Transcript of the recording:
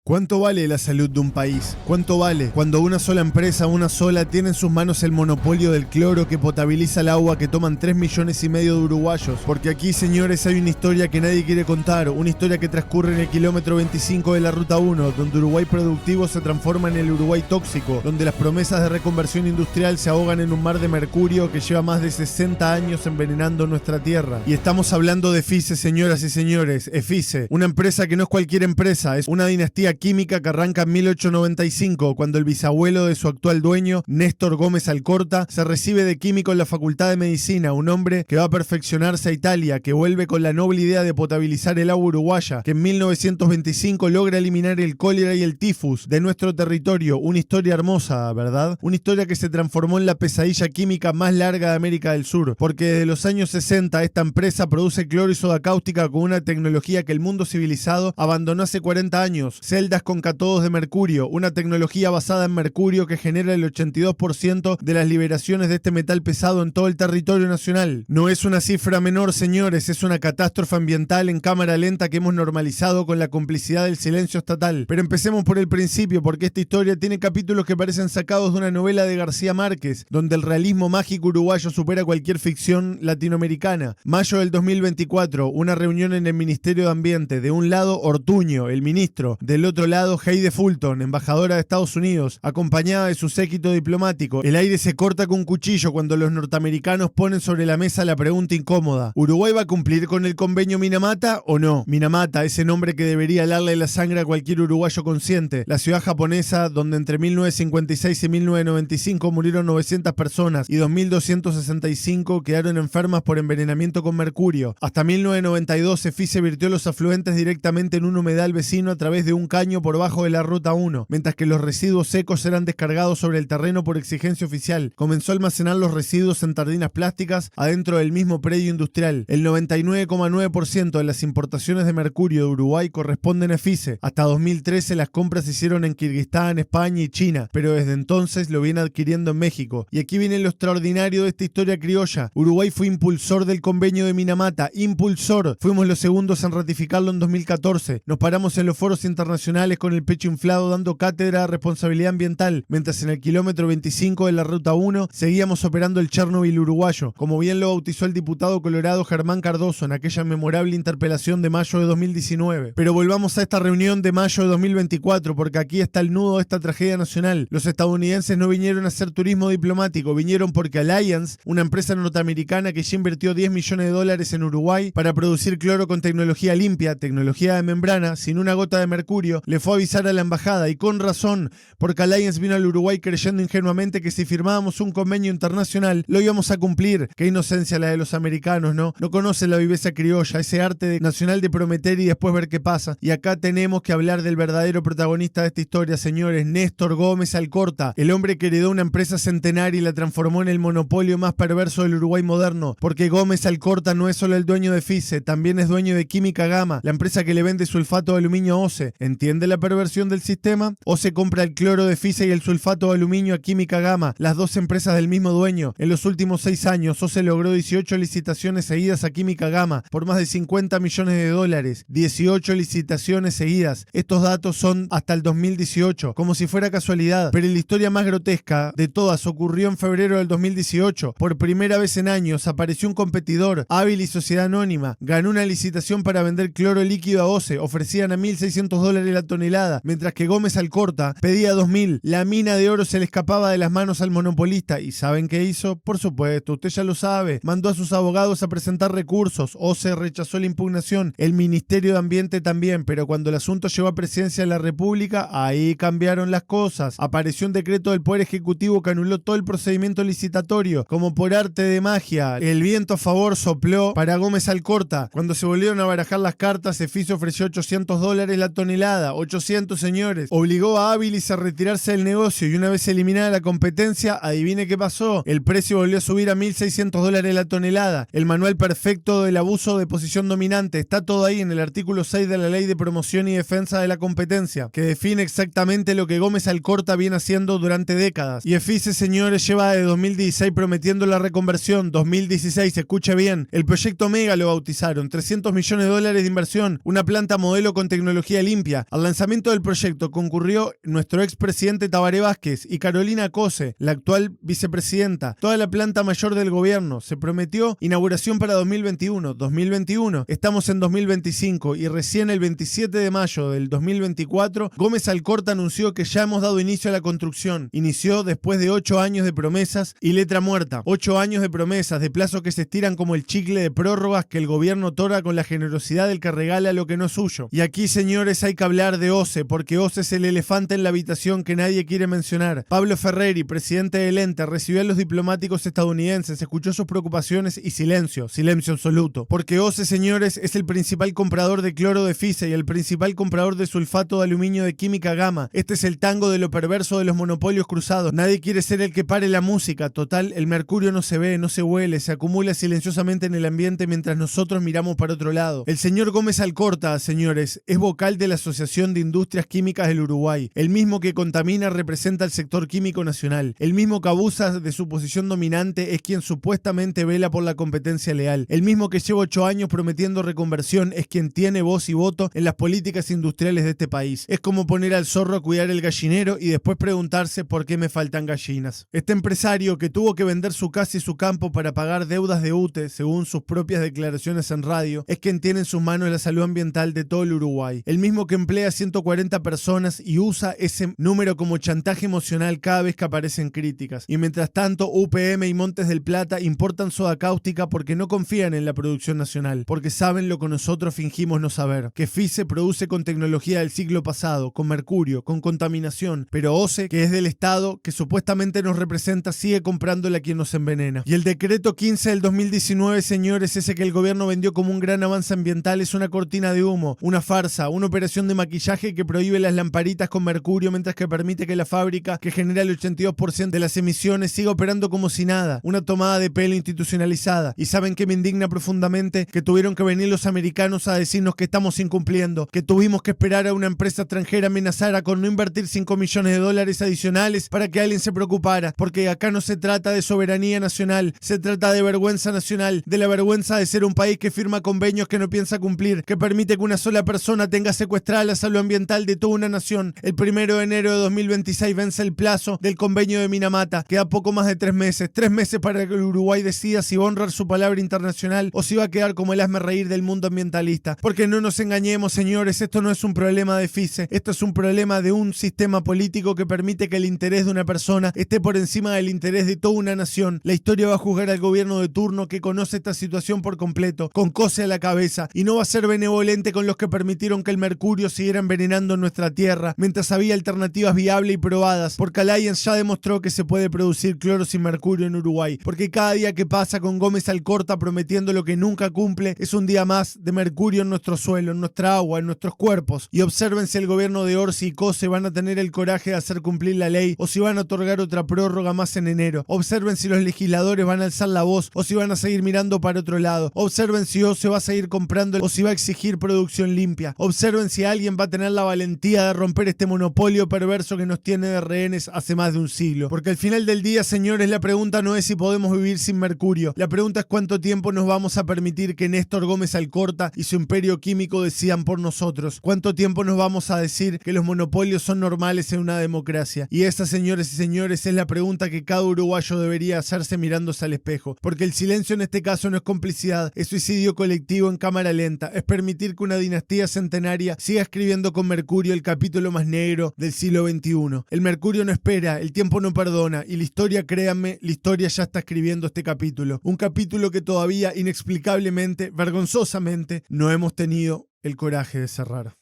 ¿Cuánto vale la salud de un país? ¿Cuánto vale cuando una sola empresa, una sola, tiene en sus manos el monopolio del cloro que potabiliza el agua que toman 3,5 millones de uruguayos? Porque aquí, señores, hay una historia que nadie quiere contar, una historia que transcurre en el kilómetro 25 de la Ruta 1, donde Uruguay productivo se transforma en el Uruguay tóxico, donde las promesas de reconversión industrial se ahogan en un mar de mercurio que lleva más de 60 años envenenando nuestra tierra. Y estamos hablando de EFICE, señoras y señores, EFICE, una empresa que no es cualquier empresa, es una dinastía química que arranca en 1895, cuando el bisabuelo de su actual dueño, Néstor Gómez Alcorta, se recibe de químico en la Facultad de Medicina, un hombre que va a perfeccionarse a Italia, que vuelve con la noble idea de potabilizar el agua uruguaya, que en 1925 logra eliminar el cólera y el tifus de nuestro territorio. Una historia hermosa, ¿verdad? Una historia que se transformó en la pesadilla química más larga de América del Sur, porque desde los años 60 esta empresa produce cloro y soda cáustica con una tecnología que el mundo civilizado abandonó hace 40 años. Celdas con cátodos de mercurio, una tecnología basada en mercurio que genera el 82% de las liberaciones de este metal pesado en todo el territorio nacional. No es una cifra menor, señores, es una catástrofe ambiental en cámara lenta que hemos normalizado con la complicidad del silencio estatal. Pero empecemos por el principio, porque esta historia tiene capítulos que parecen sacados de una novela de García Márquez, donde el realismo mágico uruguayo supera cualquier ficción latinoamericana. Mayo del 2024, una reunión en el Ministerio de Ambiente. De un lado, Ortuño, el ministro; del otro lado, Heide Fulton, embajadora de Estados Unidos, acompañada de su séquito diplomático. El aire se corta con un cuchillo cuando los norteamericanos ponen sobre la mesa la pregunta incómoda: ¿Uruguay va a cumplir con el convenio Minamata o no? Minamata, ese nombre que debería helarle la sangre a cualquier uruguayo consciente. La ciudad japonesa donde entre 1956 y 1995 murieron 900 personas y 2.265 quedaron enfermas por envenenamiento con mercurio. Hasta 1992 EFICE virtió los afluentes directamente en un humedal vecino a través de un caño por bajo de la Ruta 1, mientras que los residuos secos eran descargados sobre el terreno por exigencia oficial. Comenzó a almacenar los residuos en tardinas plásticas adentro del mismo predio industrial. El 99,9% de las importaciones de mercurio de Uruguay corresponden a EFICE. Hasta 2013 las compras se hicieron en Kirguistán, España y China, pero desde entonces lo viene adquiriendo en México. Y aquí viene lo extraordinario de esta historia criolla. Uruguay fue impulsor del convenio de Minamata, impulsor. Fuimos los segundos en ratificarlo en 2014. Nos paramos en los foros internacionales con el pecho inflado dando cátedra de responsabilidad ambiental, mientras en el kilómetro 25 de la Ruta 1 seguíamos operando el Chernobyl uruguayo, como bien lo bautizó el diputado colorado Germán Cardoso en aquella memorable interpelación de mayo de 2019. Pero volvamos a esta reunión de mayo de 2024, porque aquí está el nudo de esta tragedia nacional. Los estadounidenses no vinieron a hacer turismo diplomático, vinieron porque Alliance, una empresa norteamericana que ya invirtió $10 millones en Uruguay para producir cloro con tecnología limpia, tecnología de membrana, sin una gota de mercurio, le fue a avisar a la embajada, y con razón, porque Alliance vino al Uruguay creyendo ingenuamente que si firmábamos un convenio internacional lo íbamos a cumplir. Qué inocencia la de los americanos, ¿no? No conocen la viveza criolla, ese arte nacional de prometer y después ver qué pasa. Y acá tenemos que hablar del verdadero protagonista de esta historia, señores, Néstor Gómez Alcorta, el hombre que heredó una empresa centenaria y la transformó en el monopolio más perverso del Uruguay moderno, porque Gómez Alcorta no es solo el dueño de EFICE, también es dueño de Química Gama, la empresa que le vende sulfato de aluminio a OCE. ¿Entiende la perversión del sistema? OCE compra el cloro de EFICE y el sulfato de aluminio a Química Gama, las dos empresas del mismo dueño. En los últimos 6 años, OCE logró 18 licitaciones seguidas a Química Gama por más de $50 millones. 18 licitaciones seguidas. Estos datos son hasta el 2018, como si fuera casualidad. Pero la historia más grotesca de todas ocurrió en febrero del 2018. Por primera vez en años apareció un competidor, Hábil y Sociedad Anónima. Ganó una licitación para vender cloro líquido a OCE. Ofrecían a $1.600 la tonelada, mientras que Gómez Alcorta pedía 2.000. La mina de oro se le escapaba de las manos al monopolista. ¿Y saben qué hizo? Por supuesto, usted ya lo sabe. Mandó a sus abogados a presentar recursos. OCE rechazó la impugnación. El Ministerio de Ambiente también, pero cuando el asunto llegó a Presidencia de la República, ahí cambiaron las cosas. Apareció un decreto del Poder Ejecutivo que anuló todo el procedimiento licitatorio. Como por arte de magia, el viento a favor sopló para Gómez Alcorta. Cuando se volvieron a barajar las cartas, EFICE ofreció $800 la tonelada. 800, señores. Obligó a Hábilis a retirarse del negocio y una vez eliminada la competencia, adivine qué pasó. El precio volvió a subir a $1.600 la tonelada. El manual perfecto del abuso de posición dominante está todo ahí en el artículo 6 de la Ley de Promoción y Defensa de la Competencia, que define exactamente lo que Gómez Alcorta viene haciendo durante décadas. Y EFICE, señores, lleva de 2016 prometiendo la reconversión. 2016, escuche bien. El proyecto Mega lo bautizaron. $300 millones de inversión. Una planta modelo con tecnología limpia. A Al lanzamiento del proyecto concurrió nuestro expresidente Tabaré Vázquez y Carolina Cose, la actual vicepresidenta, toda la planta mayor del gobierno. Se prometió inauguración para 2021. 2021. Estamos en 2025 y recién el 27 de mayo del 2024, Gómez Alcorta anunció que ya hemos dado inicio a la construcción. Inició después de 8 años de promesas y letra muerta. 8 años de promesas, de plazos que se estiran como el chicle de prórrogas que el gobierno otorga con la generosidad del que regala lo que no es suyo. Y aquí, señores, hay que hablar de OCE, porque OCE es el elefante en la habitación que nadie quiere mencionar. Pablo Ferreri, presidente del ente, recibió a los diplomáticos estadounidenses, escuchó sus preocupaciones y silencio absoluto. Porque OCE, señores, es el principal comprador de cloro de FISE y el principal comprador de sulfato de aluminio de Química Gama. Este es el tango de lo perverso de los monopolios cruzados. Nadie quiere ser el que pare la música. Total, el mercurio no se ve, no se huele, se acumula silenciosamente en el ambiente mientras nosotros miramos para otro lado. El señor Gómez Alcorta, señores, es vocal de la Asociación de Industrias Químicas del Uruguay. El mismo que contamina representa al sector químico nacional. El mismo que abusa de su posición dominante es quien supuestamente vela por la competencia leal. El mismo que lleva 8 años prometiendo reconversión es quien tiene voz y voto en las políticas industriales de este país. Es como poner al zorro a cuidar el gallinero y después preguntarse por qué me faltan gallinas. Este empresario que tuvo que vender su casa y su campo para pagar deudas de UTE, según sus propias declaraciones en radio, es quien tiene en sus manos la salud ambiental de todo el Uruguay. El mismo que emplea 140 personas y usa ese número como chantaje emocional cada vez que aparecen críticas. Y mientras tanto, UPM y Montes del Plata importan soda cáustica porque no confían en la producción nacional, porque saben lo que nosotros fingimos no saber, que FISE produce con tecnología del siglo pasado, con mercurio, con contaminación, pero OCE, que es del Estado, que supuestamente nos representa, sigue comprándole a quien nos envenena. Y el decreto 15 del 2019, señores, ese que el gobierno vendió como un gran avance ambiental, es una cortina de humo, una farsa, una operación de maquillaje que prohíbe las lamparitas con mercurio mientras que permite que la fábrica, que genera el 82% de las emisiones, siga operando como si nada, una tomada de pelo institucionalizada. Y saben que me indigna profundamente que tuvieron que venir los americanos a decirnos que estamos incumpliendo, que tuvimos que esperar a una empresa extranjera amenazara con no invertir $5 millones adicionales para que alguien se preocupara, porque acá no se trata de soberanía nacional, se trata de vergüenza nacional, de la vergüenza de ser un país que firma convenios que no piensa cumplir, que permite que una sola persona tenga secuestrada la salud ambiental de toda una nación. El 1 de enero de 2026 vence el plazo del convenio de Minamata, queda poco más de 3 meses, 3 meses para que el Uruguay decida si va a honrar su palabra internacional o si va a quedar como el hazme reír del mundo ambientalista. Porque no nos engañemos, señores, esto no es un problema de FISE, esto es un problema de un sistema político que permite que el interés de una persona esté por encima del interés de toda una nación. La historia va a juzgar al gobierno de turno que conoce esta situación por completo, con COSE a la cabeza, y no va a ser benevolente con los que permitieron que el mercurio siguiera envenenando nuestra tierra, mientras había alternativas viables y probadas, porque Allianz ya demostró que se puede producir cloro sin mercurio en Uruguay, porque cada día que pasa con Gómez Alcorta prometiendo lo que nunca cumple es un día más de mercurio en nuestro suelo, en nuestra agua, en nuestros cuerpos. Y observen si el gobierno de Orsi y COSE van a tener el coraje de hacer cumplir la ley o si van a otorgar otra prórroga más en enero. Observen si los legisladores van a alzar la voz o si van a seguir mirando para otro lado. Observen si OCE va a seguir comprando o si va a exigir producción limpia. Observen si alguien va a tener la valentía de romper este monopolio perverso que nos tiene de rehenes hace más de un siglo. Porque al final del día, señores, la pregunta no es si podemos vivir sin mercurio. La pregunta es cuánto tiempo nos vamos a permitir que Néstor Gómez Alcorta y su imperio químico decidan por nosotros. Cuánto tiempo nos vamos a decir que los monopolios son normales en una democracia. Y esa, señores y señores, es la pregunta que cada uruguayo debería hacerse mirándose al espejo. Porque el silencio en este caso no es complicidad, es suicidio colectivo en cámara lenta, es permitir que una dinastía centenaria siga escribiendo con mercurio el capítulo más negro del siglo XXI. El mercurio no espera, el tiempo no perdona, y la historia, créanme, la historia ya está escribiendo este capítulo. Un capítulo que todavía, inexplicablemente, vergonzosamente, no hemos tenido el coraje de cerrar.